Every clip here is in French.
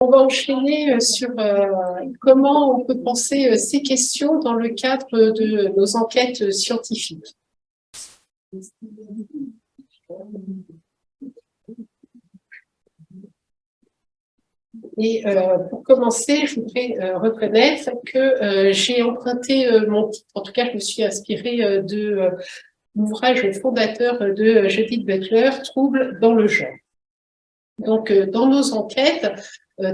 On va enchaîner sur comment on peut penser ces questions dans le cadre de nos enquêtes scientifiques. Et pour commencer, je voudrais reconnaître que j'ai emprunté mon titre, en tout cas je me suis inspirée de l'ouvrage fondateur de Judith Butler, Troubles dans le genre. Donc, dans nos enquêtes,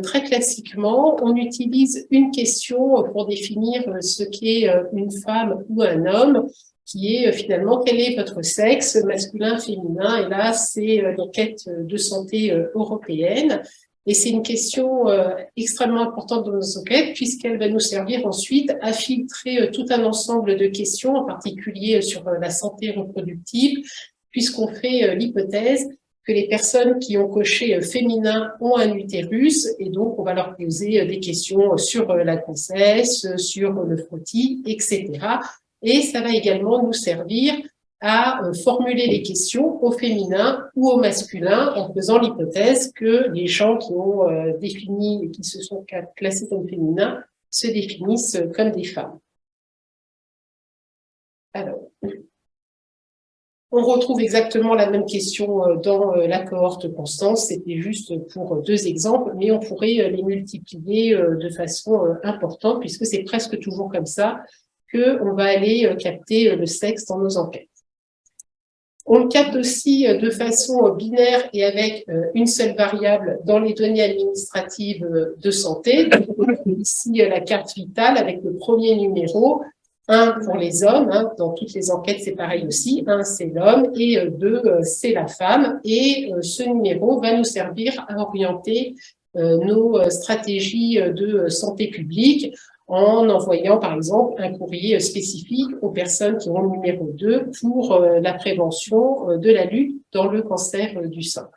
très classiquement, on utilise une question pour définir ce qu'est une femme ou un homme, qui est finalement quel est votre sexe, masculin, féminin. Et là, c'est l'enquête de santé européenne. Et c'est une question extrêmement importante dans nos enquêtes, puisqu'elle va nous servir ensuite à filtrer tout un ensemble de questions, en particulier sur la santé reproductive, puisqu'on fait l'hypothèse que les personnes qui ont coché féminin ont un utérus, et donc on va leur poser des questions sur la grossesse, sur le frottis, etc. Et ça va également nous servir à formuler les questions au féminin ou au masculin en faisant l'hypothèse que les gens qui ont défini et qui se sont classés comme féminins se définissent comme des femmes. Alors, on retrouve exactement la même question dans la cohorte Constance, c'était juste pour deux exemples, mais on pourrait les multiplier de façon importante, puisque c'est presque toujours comme ça qu'on va aller capter le sexe dans nos enquêtes. On le capte aussi de façon binaire et avec une seule variable dans les données administratives de santé. Donc, ici, la carte vitale avec le premier numéro. 1 pour les hommes, hein, dans toutes les enquêtes c'est pareil aussi, 1 c'est l'homme et 2 c'est la femme, et ce numéro va nous servir à orienter nos stratégies de santé publique en envoyant par exemple un courrier spécifique aux personnes qui ont le numéro 2 pour la prévention de la lutte dans le cancer du sein.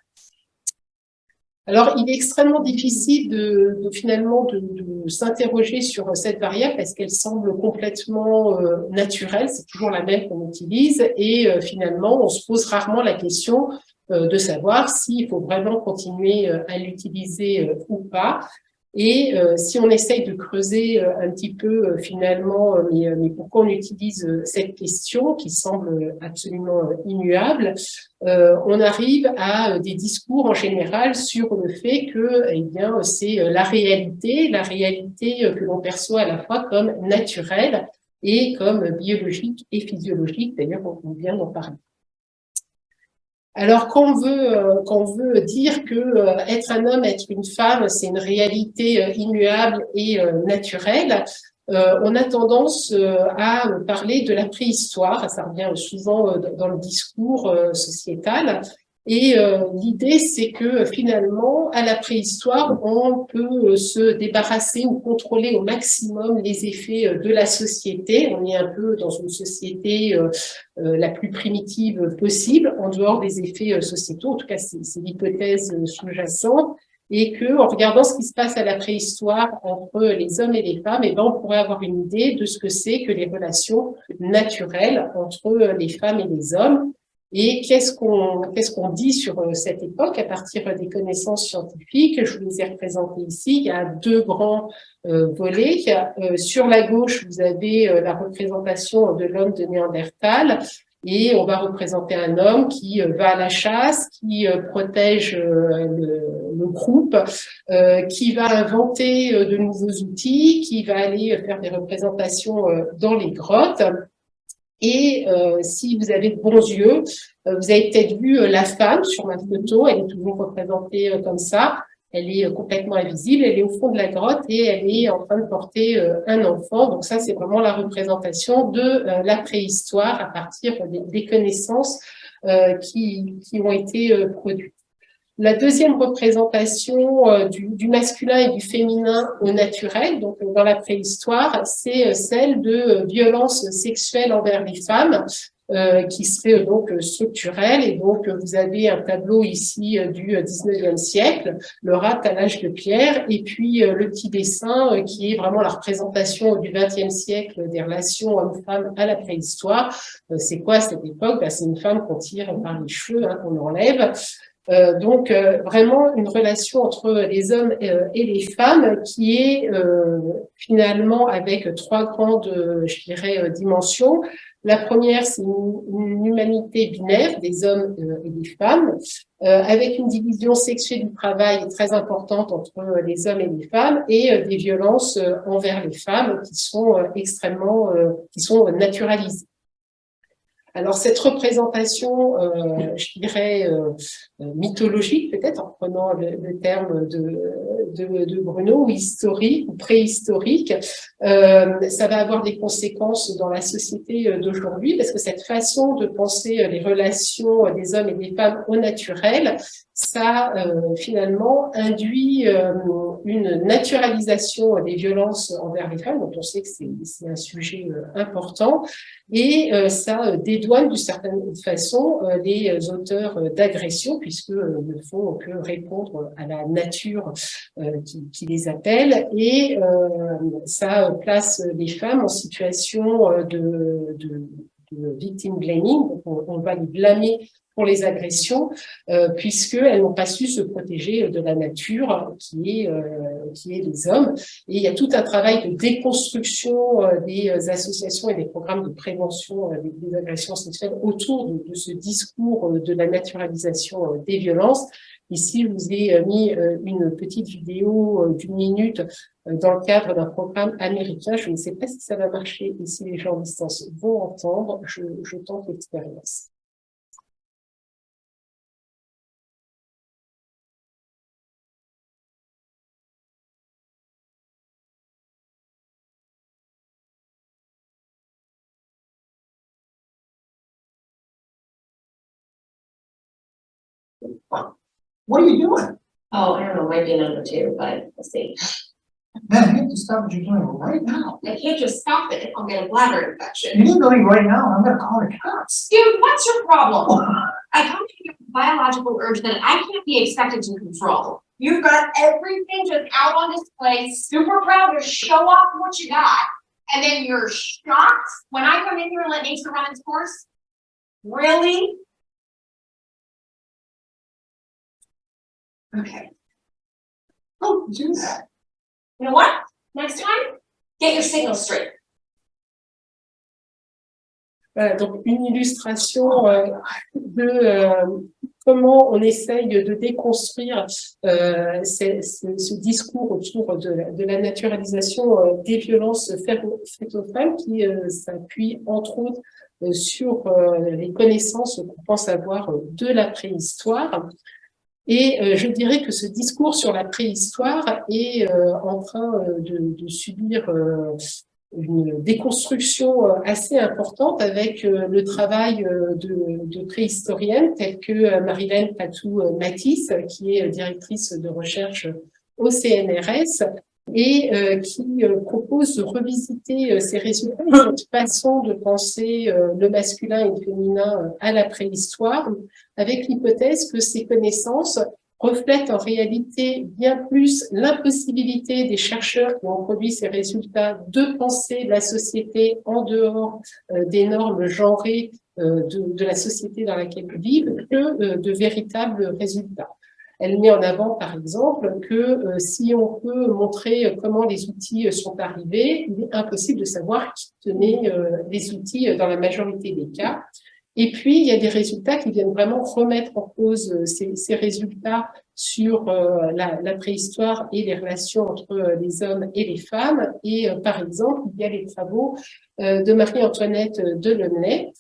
Alors, il est extrêmement difficile finalement de s'interroger sur cette variable parce qu'elle semble complètement naturelle, c'est toujours la même qu'on utilise, et finalement, on se pose rarement la question de savoir s'il faut vraiment continuer à l'utiliser ou pas. Et si on essaye de creuser un petit peu finalement, mais pourquoi on utilise cette question qui semble absolument immuable, on arrive à des discours en général sur le fait que, eh bien, c'est la réalité que l'on perçoit à la fois comme naturelle et comme biologique et physiologique. D'ailleurs, on vient d'en parler. Alors, quand on veut dire que être un homme, être une femme, c'est une réalité immuable et naturelle, on a tendance à parler de la préhistoire, ça revient souvent dans le discours sociétal, et l'idée c'est que finalement, à la préhistoire, on peut se débarrasser ou contrôler au maximum les effets de la société. On est un peu dans une société la plus primitive possible, en dehors des effets sociétaux, en tout cas c'est l'hypothèse sous-jacente, et que en regardant ce qui se passe à la préhistoire entre les hommes et les femmes, eh ben, on pourrait avoir une idée de ce que c'est que les relations naturelles entre les femmes et les hommes. Et qu'est-ce qu'on dit sur cette époque à partir des connaissances scientifiques? Je vous les ai représentées ici. Il y a deux grands volets. Sur la gauche, vous avez la représentation de l'homme de Néandertal. Et on va représenter un homme qui va à la chasse, qui protège le groupe, qui va inventer de nouveaux outils, qui va aller faire des représentations dans les grottes. Et si vous avez de bons yeux, vous avez peut-être vu la femme sur ma photo, elle est toujours représentée comme ça. Elle est complètement invisible, elle est au fond de la grotte et elle est en train de porter un enfant. Donc ça, c'est vraiment la représentation de la préhistoire à partir des connaissances qui ont été produites. La deuxième représentation du masculin et du féminin au naturel, donc dans la préhistoire, c'est celle de violences sexuelles envers les femmes, qui serait donc structurelle. Et donc, vous avez un tableau ici du 19e siècle, le rat à l'âge de pierre, et puis le petit dessin qui est vraiment la représentation du 20e siècle des relations hommes-femmes à la préhistoire. C'est quoi à cette époque? C'est une femme qu'on tire par les cheveux, qu'on enlève. Donc, vraiment une relation entre les hommes et les femmes qui est finalement avec trois grandes, je dirais, dimensions. La première, c'est une humanité binaire des hommes et des femmes, avec une division sexuée du travail très importante entre les hommes et les femmes, et des violences envers les femmes qui sont qui sont naturalisées. Alors cette représentation, je dirais mythologique peut-être, en prenant le terme de Bruno, ou historique ou préhistorique, ça va avoir des conséquences dans la société d'aujourd'hui, parce que cette façon de penser les relations des hommes et des femmes au naturel, ça finalement induit une naturalisation des violences envers les femmes, dont on sait que c'est un sujet important, et ça dédouane d'une certaine façon les auteurs d'agression, puisque ne font que répondre à la nature qui les appelle, et ça place les femmes en situation de victim blaming. On va les blâmer pour les agressions, puisqu'elles n'ont pas su se protéger de la nature qui est les hommes. Et il y a tout un travail de déconstruction des associations et des programmes de prévention des agressions sexuelles autour de ce discours de la naturalisation des violences. Ici, je vous ai mis une petite vidéo d'une minute dans le cadre d'un programme américain. Je ne sais pas si ça va marcher et si les gens à distance vont entendre. Je tente l'expérience. What are you doing? Oh, I don't know, might be a number two, but we'll see. Man, I hate to stop what you're doing right now. I can't just stop it, I'll get a bladder infection. You need to leave right now, I'm gonna call the cops. Dude, what's your problem? I come to you with a biological urge that I can't be expected to control. You've got everything just out on display, super proud to show off what you got, and then you're shocked when I come in here and let nature run its course? Really? Okay. Don't do that. You know what? Next time, get your signal straight. Voilà, donc une illustration de comment on essaye de déconstruire ce discours autour de la naturalisation des violences faites aux femmes, qui s'appuie entre autres sur les connaissances qu'on pense avoir de la préhistoire. Et je dirais que ce discours sur la préhistoire est en train de subir une déconstruction assez importante avec le travail de préhistoriennes telles que Marilène Patou-Matisse, qui est directrice de recherche au CNRS, et qui propose de revisiter ces résultats, cette façon de penser le masculin et le féminin à la préhistoire, avec l'hypothèse que ces connaissances reflètent en réalité bien plus l'impossibilité des chercheurs qui ont produit ces résultats de penser la société en dehors des normes genrées de la société dans laquelle ils vivent que de véritables résultats. Elle met en avant, par exemple, que si on peut montrer comment les outils sont arrivés, il est impossible de savoir qui tenait les outils dans la majorité des cas. Et puis, il y a des résultats qui viennent vraiment remettre en cause ces résultats sur la préhistoire et les relations entre les hommes et les femmes. Et par exemple, il y a les travaux de Marie-Antoinette Delaunay,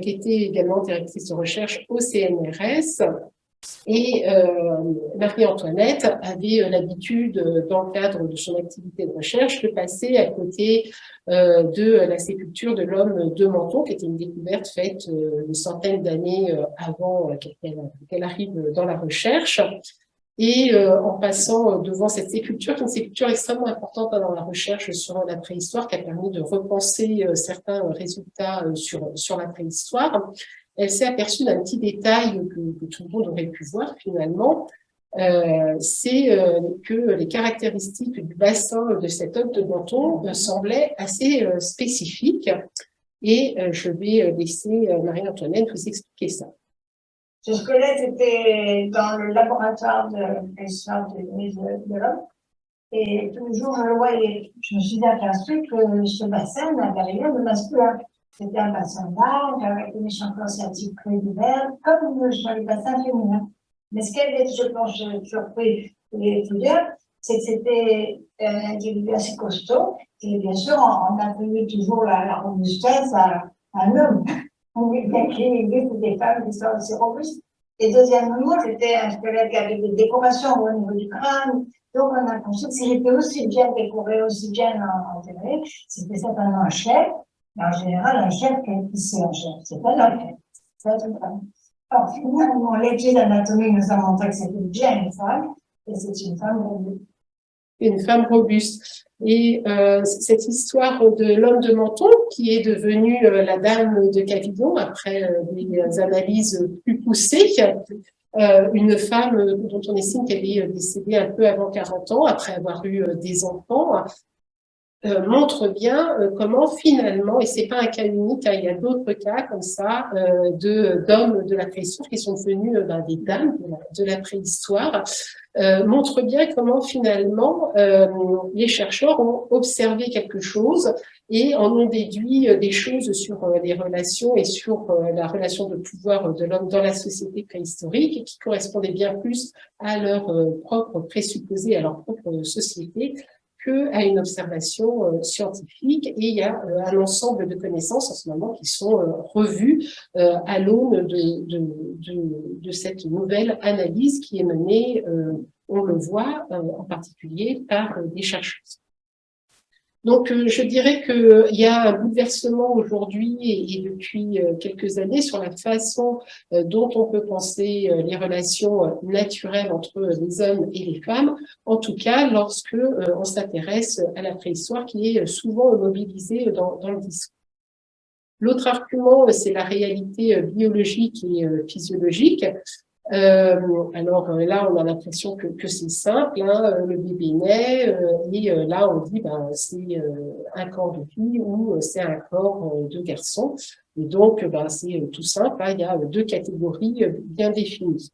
qui était également directrice de recherche au CNRS. Et Marie-Antoinette avait l'habitude, dans le cadre de son activité de recherche, de passer à côté de la sépulture de l'homme de Menton, qui était une découverte faite une centaine d'années avant qu'elle arrive dans la recherche. Et en passant devant cette sépulture, qui est une sépulture extrêmement importante dans la recherche sur la préhistoire, qui a permis de repenser certains résultats sur la préhistoire, elle s'est aperçue d'un petit détail que tout le monde aurait pu voir finalement, c'est que les caractéristiques du bassin de cet homme de Menton semblaient assez spécifiques. Et je vais laisser Marie-Antoinette vous expliquer ça. Ce squelette était dans le laboratoire de l'histoire de l'homme. Et tous les jours, je le voyais. Je me suis aperçue que ce bassin n'avait rien de masculin. C'était un bassin large, avec une échantillon sciatique très divers, comme sur les bassins féminins. Mais ce qui avait, je pense, surpris les étudiants, c'est que c'était un individu assez costaud. Et bien sûr, on attribuait toujours la robustesse à un homme. Bien qu'il existe des femmes qui sont aussi robustes. Et deuxièmement, c'était un squelette qui avait des décorations au niveau du crâne. Donc, on a pensé que c'était aussi bien décoré, aussi bien enterré. C'était certainement un chef. Mais en général, un chef, c'est un chef. C'est pas un chef. C'est une femme. Alors, finalement, l'étude d'anatomie nous a montré que c'était bien une femme. Et c'est une femme robuste. Une femme robuste. Et cette histoire de l'homme de Menton, qui est devenue la dame de Cavillon après des analyses plus poussées, une femme dont on estime qu'elle est décédée un peu avant 40 ans, après avoir eu des enfants, montre bien comment finalement, et c'est pas un cas unique, hein, il y a d'autres cas comme ça d'hommes de la préhistoire qui sont devenus des dames de la préhistoire, montre bien comment finalement les chercheurs ont observé quelque chose et en ont déduit des choses sur les relations et sur la relation de pouvoir de l'homme dans la société préhistorique qui correspondaient bien plus à leur propre présupposé, à leur propre société, qu'à une observation scientifique. Et il y a un ensemble de connaissances en ce moment qui sont revues à l'aune de cette nouvelle analyse qui est menée, on le voit, en particulier par des chercheuses. Donc, je dirais qu'il y a un bouleversement aujourd'hui et depuis quelques années sur la façon dont on peut penser les relations naturelles entre les hommes et les femmes, en tout cas lorsque on s'intéresse à la préhistoire qui est souvent mobilisée dans le discours. L'autre argument, c'est la réalité biologique et physiologique. Alors là, on a l'impression que c'est simple, hein, le bébé naît et là on dit c'est un corps de fille ou c'est un corps de garçon. Et donc c'est tout simple, hein, il y a deux catégories bien définies.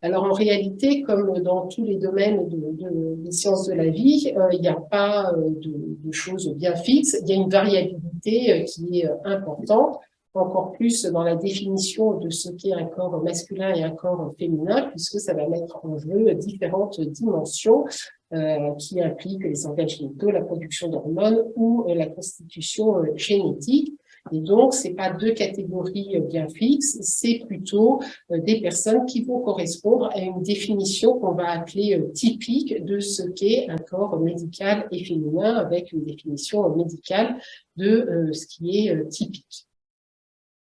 Alors en réalité, comme dans tous les domaines des sciences de la vie, il n'y a pas de choses bien fixes, il y a une variabilité qui est importante, encore plus dans la définition de ce qu'est un corps masculin et un corps féminin, puisque ça va mettre en jeu différentes dimensions qui impliquent les organes génitaux, la production d'hormones ou la constitution génétique. Et donc, c'est pas deux catégories bien fixes, c'est plutôt des personnes qui vont correspondre à une définition qu'on va appeler typique de ce qu'est un corps médical et féminin, avec une définition médicale de ce qui est typique.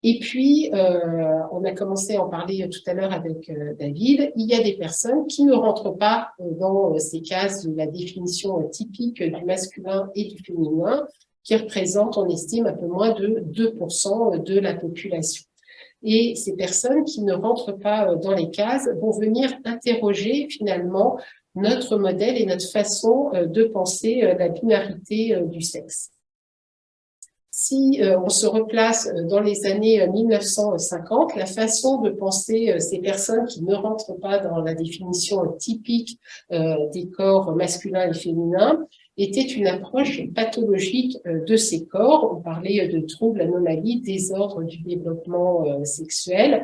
Et puis, on a commencé à en parler tout à l'heure avec David, il y a des personnes qui ne rentrent pas dans ces cases de la définition typique du masculin et du féminin, qui représentent, on estime, un peu moins de 2% de la population. Et ces personnes qui ne rentrent pas dans les cases vont venir interroger finalement notre modèle et notre façon de penser la binarité du sexe. Si on se replace dans les années 1950, la façon de penser ces personnes qui ne rentrent pas dans la définition typique des corps masculins et féminins était une approche pathologique de ces corps. On parlait de troubles, anomalies, désordres du développement sexuel.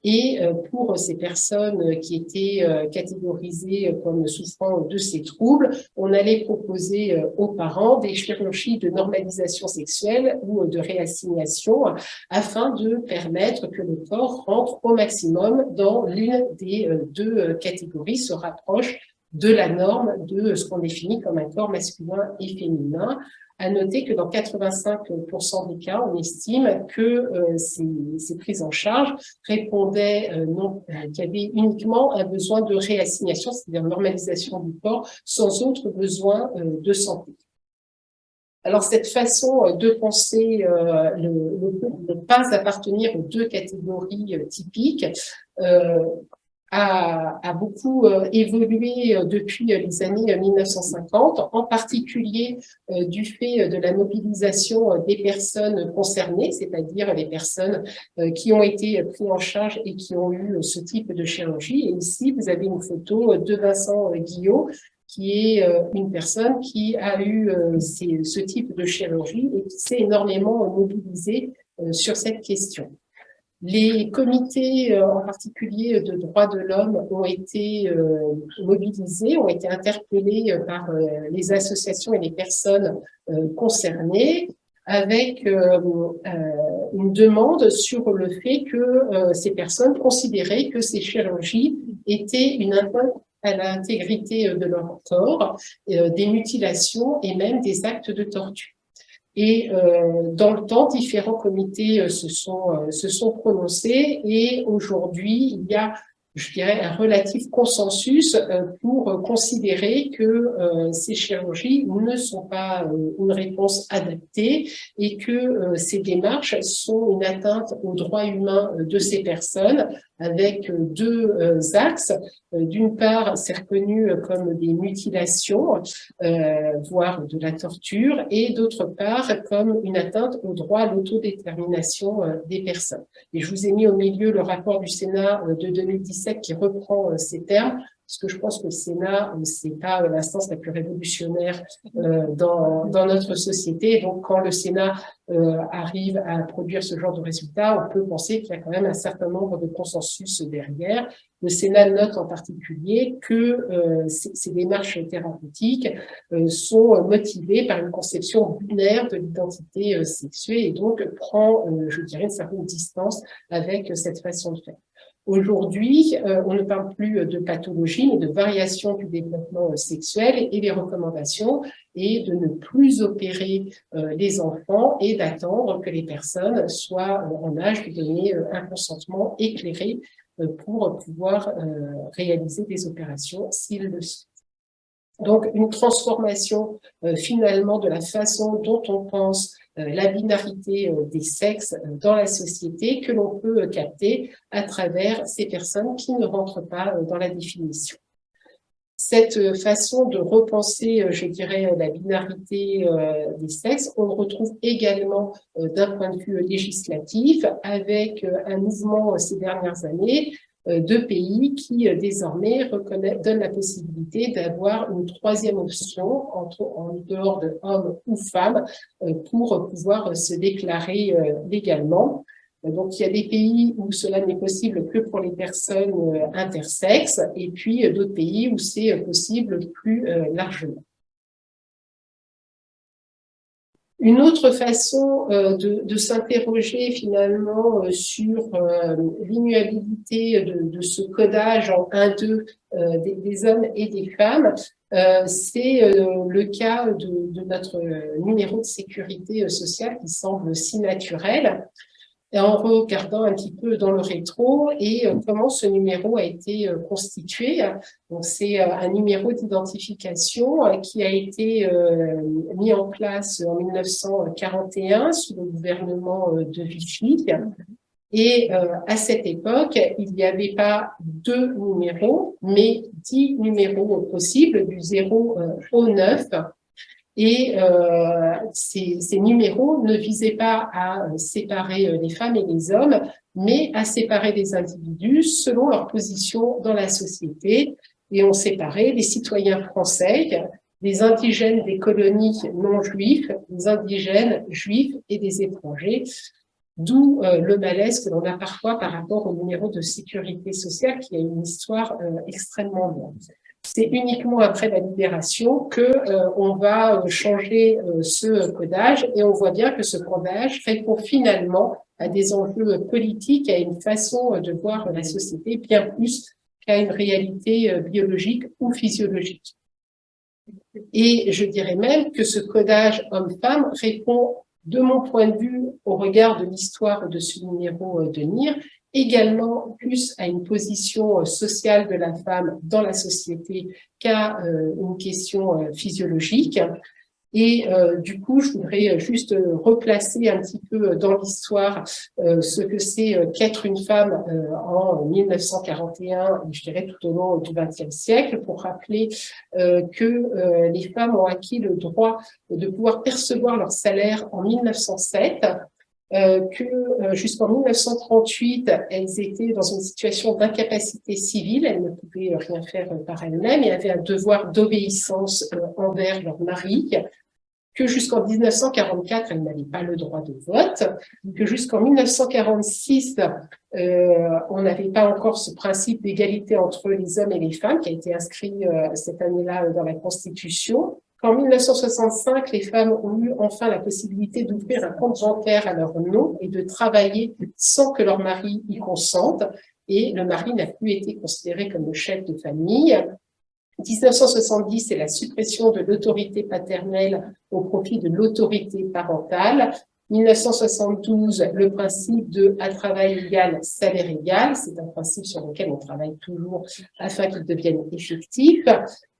Et pour ces personnes qui étaient catégorisées comme souffrant de ces troubles, on allait proposer aux parents des chirurgies de normalisation sexuelle ou de réassignation afin de permettre que le corps rentre au maximum dans l'une des deux catégories, se rapproche de la norme de ce qu'on définit comme un corps masculin et féminin. À noter que dans 85% des cas, on estime que ces prises en charge répondaient qu'il y avait uniquement un besoin de réassignation, c'est-à-dire normalisation du corps, sans autre besoin de santé. Alors, cette façon de penser ne pas appartenir aux deux catégories typiques a beaucoup évolué depuis les années 1950, en particulier du fait de la mobilisation des personnes concernées, c'est-à-dire les personnes qui ont été prises en charge et qui ont eu ce type de chirurgie. Et ici, vous avez une photo de Vincent Guillot, qui est une personne qui a eu ce type de chirurgie et qui s'est énormément mobilisée sur cette question. Les comités, en particulier de droits de l'homme, ont été mobilisés, ont été interpellés par les associations et les personnes concernées, avec une demande sur le fait que ces personnes considéraient que ces chirurgies étaient une atteinte à l'intégrité de leur corps, des mutilations et même des actes de torture. Et dans le temps, différents comités se sont prononcés et aujourd'hui, il y a, je dirais, un relatif consensus pour considérer que ces chirurgies ne sont pas une réponse adaptée et que ces démarches sont une atteinte aux droits humains de ces personnes avec deux axes. D'une part, c'est reconnu comme des mutilations, voire de la torture, et d'autre part, comme une atteinte au droit à l'autodétermination des personnes. Et je vous ai mis au milieu le rapport du Sénat de 2017 qui reprend ces termes, parce que je pense que le Sénat, c'est pas l'instance la plus révolutionnaire dans notre société. Donc, quand le Sénat arrive à produire ce genre de résultats, on peut penser qu'il y a quand même un certain nombre de consensus derrière. Le Sénat note en particulier que ces démarches thérapeutiques sont motivées par une conception binaire de l'identité sexuée et donc prend, je dirais, une certaine distance avec cette façon de faire. Aujourd'hui, on ne parle plus de pathologie, mais de variation du développement sexuel et les recommandations est de ne plus opérer les enfants et d'attendre que les personnes soient en âge de donner un consentement éclairé pour pouvoir réaliser des opérations s'ils le souhaitent. Donc, une transformation finalement de la façon dont on pense la binarité des sexes dans la société que l'on peut capter à travers ces personnes qui ne rentrent pas dans la définition. Cette façon de repenser, je dirais, la binarité des sexes, on le retrouve également d'un point de vue législatif avec un mouvement ces dernières années de pays qui désormais donnent la possibilité d'avoir une troisième option en dehors de homme ou femme pour pouvoir se déclarer légalement. Donc, il y a des pays où cela n'est possible que pour les personnes intersexes et puis d'autres pays où c'est possible plus largement. Une autre façon de s'interroger finalement sur l'immuabilité de ce codage en 1-2 des hommes et des femmes, c'est le cas de notre numéro de sécurité sociale qui semble si naturel. En regardant un petit peu dans le rétro et comment ce numéro a été constitué. Donc, c'est un numéro d'identification qui a été mis en place en 1941 sous le gouvernement de Vichy. Et à cette époque, il n'y avait pas 2 numéros, mais 10 numéros possibles, du 0 au 9. Et ces numéros ne visaient pas à séparer les femmes et les hommes, mais à séparer les individus selon leur position dans la société. Et on séparait les citoyens français, les indigènes des colonies non juifs, les indigènes juifs et des étrangers. D'où le malaise que l'on a parfois par rapport au numéro de sécurité sociale qui a une histoire extrêmement longue. C'est uniquement après la libération que on va changer ce codage et on voit bien que ce codage répond finalement à des enjeux politiques, à une façon de voir la société bien plus qu'à une réalité biologique ou physiologique. Et je dirais même que ce codage homme-femme répond, de mon point de vue, au regard de l'histoire de ce numéro de NIR, également plus à une position sociale de la femme dans la société qu'à une question physiologique. Et du coup, je voudrais juste replacer un petit peu dans l'histoire ce que c'est qu'être une femme en 1941, et je dirais tout au long du XXe siècle, pour rappeler que les femmes ont acquis le droit de pouvoir percevoir leur salaire en 1907, que jusqu'en 1938, elles étaient dans une situation d'incapacité civile, elles ne pouvaient rien faire par elles-mêmes et avaient un devoir d'obéissance envers leur mari, que jusqu'en 1944, elles n'avaient pas le droit de vote, que jusqu'en 1946, on n'avait pas encore ce principe d'égalité entre les hommes et les femmes qui a été inscrit cette année-là dans la Constitution. Qu'en 1965, les femmes ont eu enfin la possibilité d'ouvrir un compte bancaire à leur nom et de travailler sans que leur mari y consente. Et le mari n'a plus été considéré comme le chef de famille. 1970, c'est la suppression de l'autorité paternelle au profit de l'autorité parentale. 1972, le principe de « à travail égal, salaire égal », c'est un principe sur lequel on travaille toujours afin qu'il devienne effectif.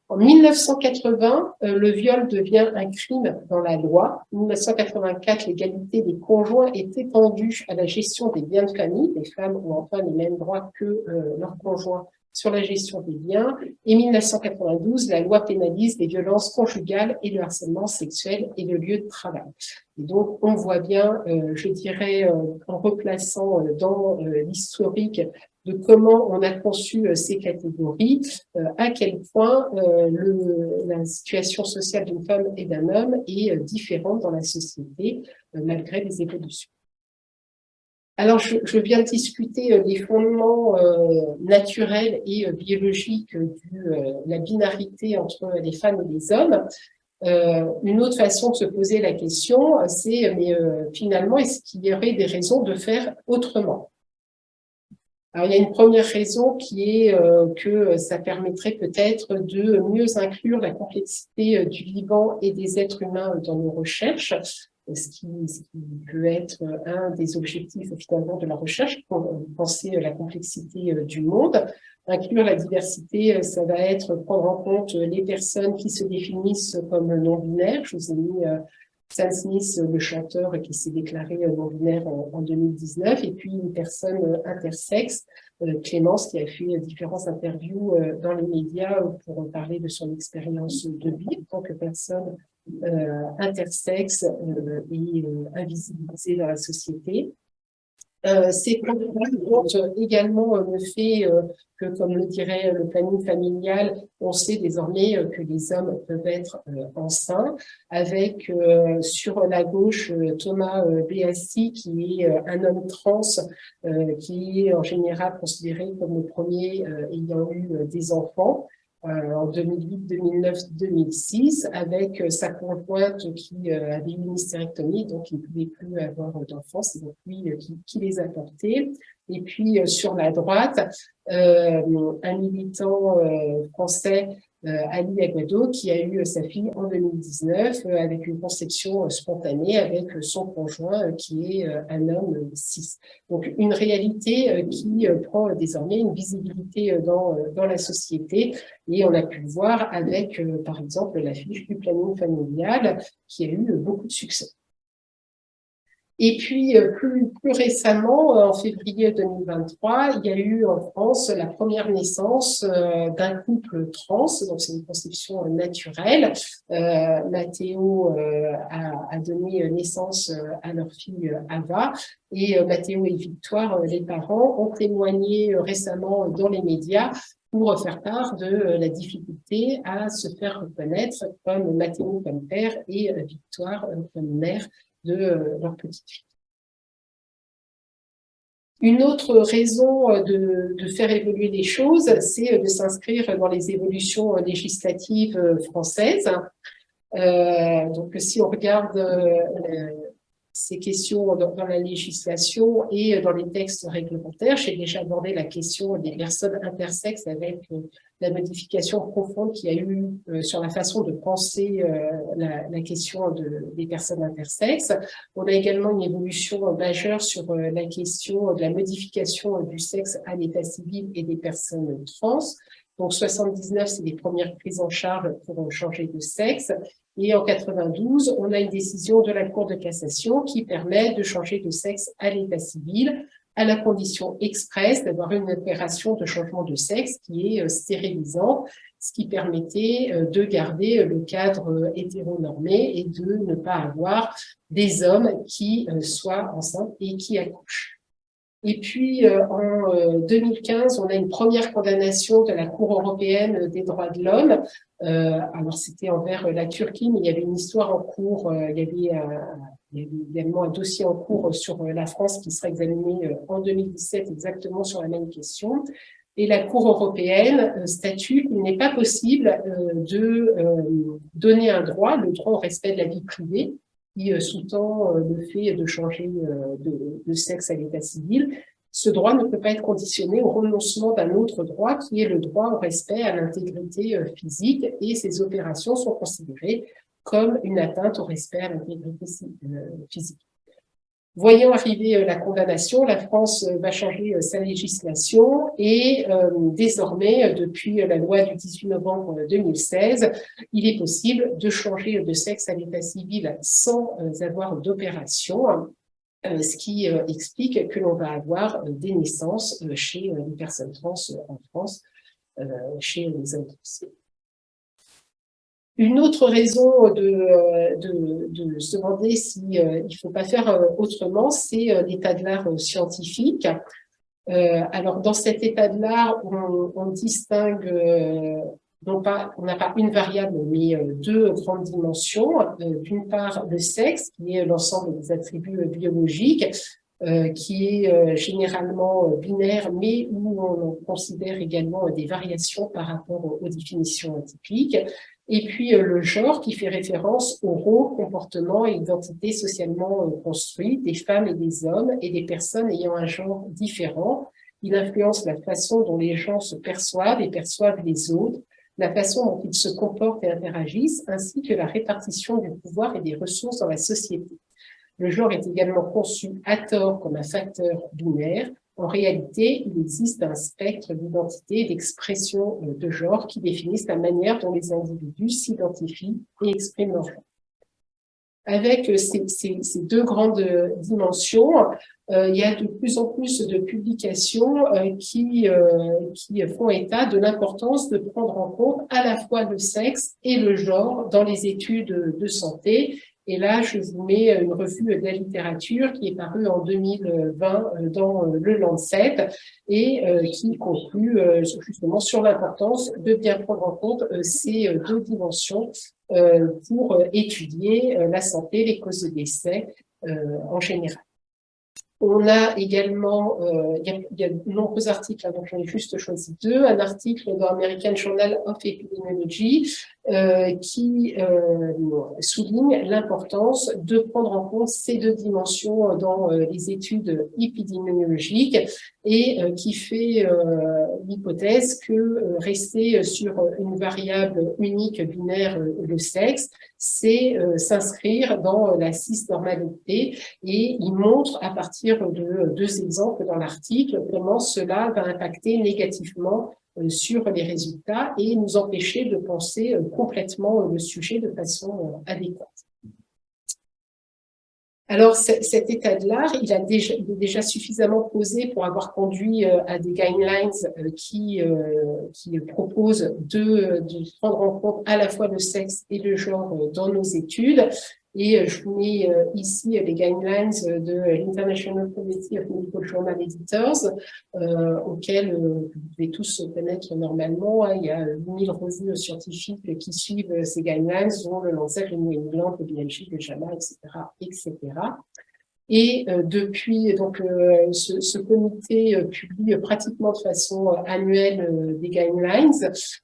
En 1980, le viol devient un crime dans la loi. En 1984, l'égalité des conjoints est étendue à la gestion des biens de famille. Les femmes ont enfin les mêmes droits que leurs conjoints sur la gestion des biens. Et 1992, la loi pénalise les violences conjugales et le harcèlement sexuel et le lieu de travail. Et donc, on voit bien, je dirais, en replaçant dans l'historique de comment on a conçu ces catégories, à quel point la situation sociale d'une femme et d'un homme est différente dans la société, malgré les évolutions. Alors, je viens de discuter les fondements naturels et biologiques de la binarité entre les femmes et les hommes. Une autre façon de se poser la question, c'est finalement, est-ce qu'il y aurait des raisons de faire autrement? Alors, il y a une première raison qui est que ça permettrait peut-être de mieux inclure la complexité du vivant et des êtres humains dans nos recherches, ce qui peut être un des objectifs finalement de la recherche, pour penser la complexité du monde. Inclure la diversité, ça va être prendre en compte les personnes qui se définissent comme non-binaires. Je vous ai mis Sam Smith, le chanteur qui s'est déclaré non-binaire en 2019, et puis une personne intersexe, Clémence, qui a fait différentes interviews dans les médias pour parler de son expérience de vie en tant que personne intersexe et invisibilisée dans la société. Ces programmes montrent également le fait que, comme le dirait le planning familial, on sait désormais que les hommes peuvent être enceints, avec sur la gauche Thomas Béassi, qui est un homme trans, qui est en général considéré comme le premier ayant eu des enfants. En 2008, 2009, 2006, avec sa conjointe qui avait une hystérectomie, donc il ne pouvait plus avoir d'enfants, c'est donc lui qui les a portés. Et puis sur la droite, un militant français, Ali Aguado, qui a eu sa fille en 2019 avec une conception spontanée avec son conjoint qui est un homme cis. Donc une réalité qui prend désormais une visibilité dans la société, et on a pu le voir avec par exemple l'affiche du planning familial qui a eu beaucoup de succès. Et puis, plus récemment, en février 2023, il y a eu en France la première naissance d'un couple trans, donc c'est une conception naturelle. Mathéo a donné naissance à leur fille Ava, et Mathéo et Victoire, les parents, ont témoigné récemment dans les médias pour faire part de la difficulté à se faire reconnaître comme Mathéo comme père et Victoire comme mère de leur petite fille. Une autre raison de faire évoluer les choses, c'est de s'inscrire dans les évolutions législatives françaises. Donc, si on regarde ces questions dans la législation et dans les textes réglementaires, j'ai déjà abordé la question des personnes intersexes avec la modification profonde qu'il y a eu sur la façon de penser la question des personnes intersexes. On a également une évolution majeure sur la question de la modification du sexe à l'état civil et des personnes trans. Donc 79, c'est les premières prises en charge pour changer de sexe. Et en 92, on a une décision de la Cour de cassation qui permet de changer de sexe à l'état civil, à la condition expresse d'avoir une opération de changement de sexe qui est stérilisante, ce qui permettait de garder le cadre hétéronormé et de ne pas avoir des hommes qui soient enceintes et qui accouchent. Et puis, en 2015, on a une première condamnation de la Cour européenne des droits de l'homme. Alors, c'était envers la Turquie, mais il y avait une histoire en cours, il y avait également un dossier en cours sur la France qui sera examiné en 2017 exactement sur la même question. Et la Cour européenne statue qu'il n'est pas possible de donner un droit, le droit au respect de la vie privée, qui sous-tend le fait de changer de sexe à l'état civil. Ce droit ne peut pas être conditionné au renoncement d'un autre droit, qui est le droit au respect à l'intégrité physique, et ces opérations sont considérées comme une atteinte au respect à l'intégrité physique. Voyant arriver la condamnation, la France va changer sa législation et désormais, depuis la loi du 18 novembre 2016, il est possible de changer de sexe à l'état civil sans avoir d'opération, ce qui explique que l'on va avoir des naissances chez les personnes trans en France, chez les hommes trans. Une autre raison de se demander s'il ne faut pas faire autrement, c'est l'état de l'art scientifique. Alors, dans cet état de l'art, on distingue, on n'a pas une variable, mais deux grandes dimensions. D'une part, le sexe, qui est l'ensemble des attributs biologiques, qui est généralement binaire, mais où on considère également des variations par rapport aux définitions atypiques. Et puis le genre qui fait référence aux rôles, comportements et identités socialement construits des femmes et des hommes et des personnes ayant un genre différent. Il influence la façon dont les gens se perçoivent et perçoivent les autres, la façon dont ils se comportent et interagissent, ainsi que la répartition du pouvoir et des ressources dans la société. Le genre est également conçu à tort comme un facteur binaire. En réalité, il existe un spectre d'identité et d'expression de genre qui définissent la manière dont les individus s'identifient et expriment leur genre. Avec ces deux grandes dimensions, il y a de plus en plus de publications qui font état de l'importance de prendre en compte à la fois le sexe et le genre dans les études de santé. Et là, je vous mets une revue de la littérature qui est parue en 2020 dans le Lancet et qui conclut justement sur l'importance de bien prendre en compte ces deux dimensions pour étudier la santé, les causes de décès en général. On a également, il y a de nombreux articles, donc j'en ai juste choisi deux. Un article dans American Journal of Epidemiology qui souligne l'importance de prendre en compte ces deux dimensions dans les études épidémiologiques et qui fait l'hypothèse que rester sur une variable unique binaire, le sexe, c'est s'inscrire dans la cisnormalité, et il montre à partir de deux exemples dans l'article comment cela va impacter négativement sur les résultats et nous empêcher de penser complètement le sujet de façon adéquate. Alors, cet état de l'art, il est déjà suffisamment posé pour avoir conduit à des guidelines qui proposent de prendre en compte à la fois le sexe et le genre dans nos études. Et je vous mets ici les guidelines de l'International Committee of Medical Journal Editors, auxquels vous devez tous connaître normalement. Il y a 1000 revues scientifiques qui suivent ces guidelines, dont le Lancet, le New England, le BMJ, le JAMA, etc., etc. Et depuis, donc, ce comité publie pratiquement de façon annuelle des guidelines.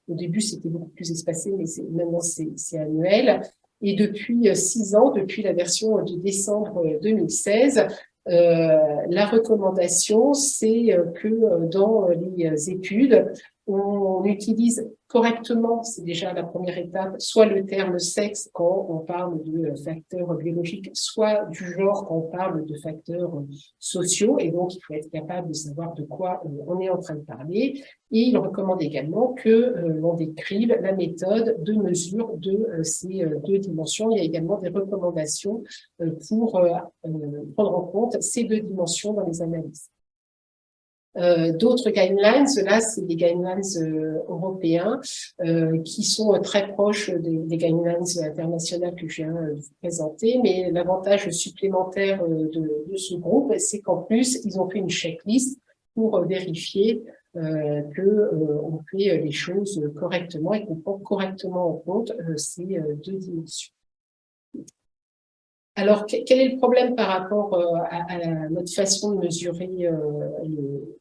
Au début, c'était beaucoup plus espacé, mais maintenant, c'est annuel. Et depuis 6 ans, depuis la version de décembre 2016, la recommandation, c'est que dans les études, on utilise correctement, c'est déjà la première étape, soit le terme sexe quand on parle de facteurs biologiques, soit du genre quand on parle de facteurs sociaux, et donc il faut être capable de savoir de quoi on est en train de parler. Et il recommande également que l'on décrive la méthode de mesure de ces deux dimensions. Il y a également des recommandations pour prendre en compte ces deux dimensions dans les analyses. D'autres guidelines, là, c'est des guidelines européens qui sont très proches des guidelines internationales que je viens de vous présenter, mais l'avantage supplémentaire de ce groupe, c'est qu'en plus, ils ont fait une checklist pour vérifier qu'on fait les choses correctement et qu'on prend correctement en compte ces deux dimensions. Alors, quel est le problème par rapport à notre façon de mesurer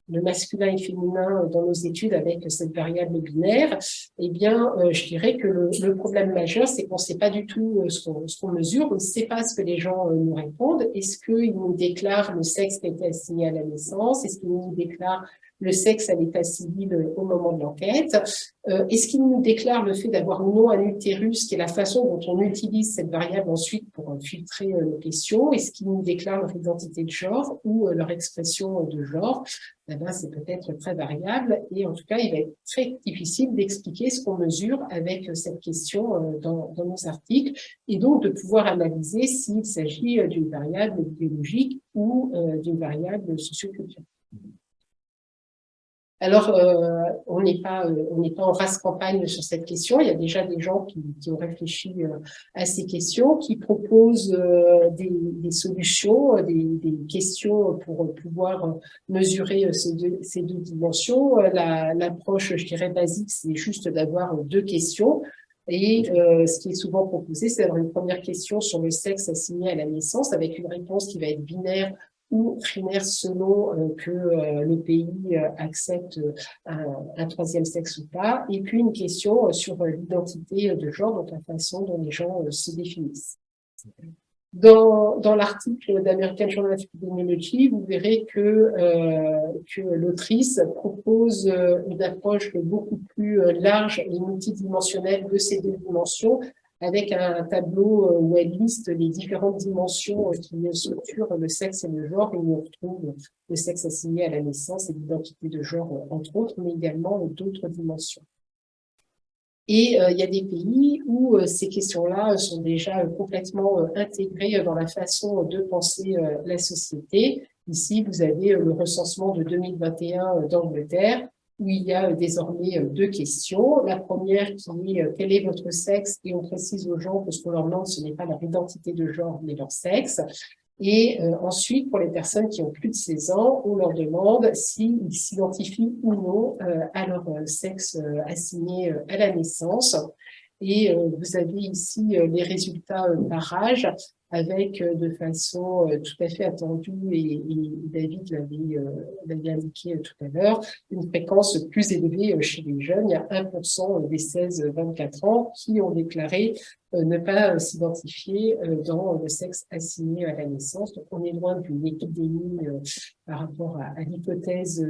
le masculin et féminin dans nos études avec cette variable binaire? Eh bien, je dirais que le problème majeur, c'est qu'on ne sait pas du tout ce qu'on mesure, on ne sait pas ce que les gens nous répondent. Est-ce qu'ils nous déclarent le sexe qui a été assigné à la naissance? Est-ce qu'ils nous déclarent le sexe à l'état civil au moment de l'enquête? Est-ce qu'il nous déclare le fait d'avoir ou non un utérus, qui est la façon dont on utilise cette variable ensuite pour filtrer nos questions? Est-ce qu'il nous déclare leur identité de genre ou leur expression de genre? Eh ben, c'est peut-être très variable et en tout cas, il va être très difficile d'expliquer ce qu'on mesure avec cette question dans nos articles et donc de pouvoir analyser s'il s'agit d'une variable biologique ou d'une variable socioculturelle. Alors, on n'est pas en race campagne sur cette question. Il y a déjà des gens qui ont réfléchi à ces questions, qui proposent des solutions, des questions pour pouvoir mesurer ces deux dimensions. L'approche, je dirais, basique, c'est juste d'avoir deux questions. Et ce qui est souvent proposé, c'est d'avoir une première question sur le sexe assigné à la naissance, avec une réponse qui va être binaire ou trinaire selon que le pays accepte un troisième sexe ou pas, et puis une question sur l'identité de genre, donc la façon dont les gens se définissent. Dans l'article d'American Journal of Epidemiology, vous verrez que l'autrice propose une approche beaucoup plus large et multidimensionnelle de ces deux dimensions, avec un tableau où elle liste les différentes dimensions qui structurent le sexe et le genre, et où on retrouve le sexe assigné à la naissance et l'identité de genre, entre autres, mais également d'autres dimensions. Et il y a des pays où ces questions-là sont déjà complètement intégrées dans la façon de penser la société. Ici, vous avez le recensement de 2021 d'Angleterre, où il y a désormais deux questions. La première qui est quel est votre sexe? Et on précise aux gens que ce qu'on leur demande, ce n'est pas leur identité de genre, mais leur sexe. Et ensuite, pour les personnes qui ont plus de 16 ans, on leur demande s'ils s'identifient ou non à leur sexe assigné à la naissance. Et vous avez ici les résultats par âge, avec de façon tout à fait attendue, et David l'avait indiqué tout à l'heure, une fréquence plus élevée chez les jeunes. Il y a 1% des 16-24 ans qui ont déclaré ne pas s'identifier dans le sexe assigné à la naissance. Donc, on est loin d'une épidémie par rapport à l'hypothèse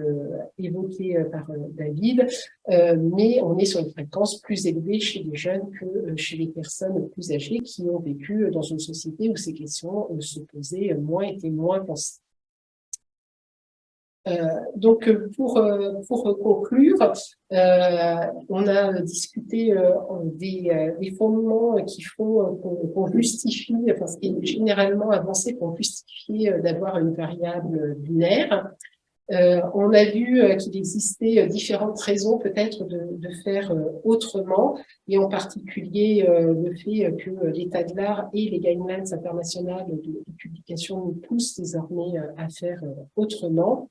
évoquée par David, mais on est sur une fréquence plus élevée chez les jeunes que chez les personnes plus âgées qui ont vécu dans une société où ces questions se posaient moins, étaient moins pensées. Donc, pour conclure, on a discuté des fondements qui font qu'on justifie, enfin, ce qui est généralement avancé pour justifier d'avoir une variable binaire. On a vu qu'il existait différentes raisons peut-être de faire autrement, et en particulier le fait que l'état de l'art et les guidelines internationales de publication nous poussent désormais à faire autrement.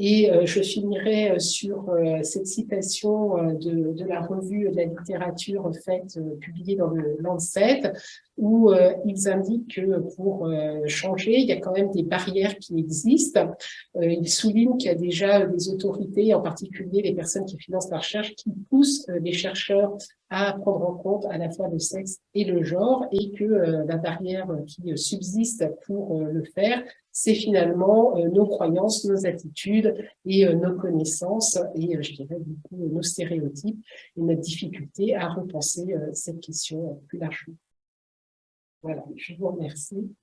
Et je finirai sur cette citation de la revue de la littérature publiée dans le Lancet, où ils indiquent que pour changer, il y a quand même des barrières qui existent. Ils soulignent qu'il y a déjà des autorités, en particulier les personnes qui financent la recherche, qui poussent les chercheurs à prendre en compte à la fois le sexe et le genre, et que la barrière qui subsiste pour le faire, c'est finalement nos croyances, nos attitudes et nos connaissances, et je dirais du coup nos stéréotypes et notre difficulté à repenser cette question plus largement. Voilà, je vous remercie.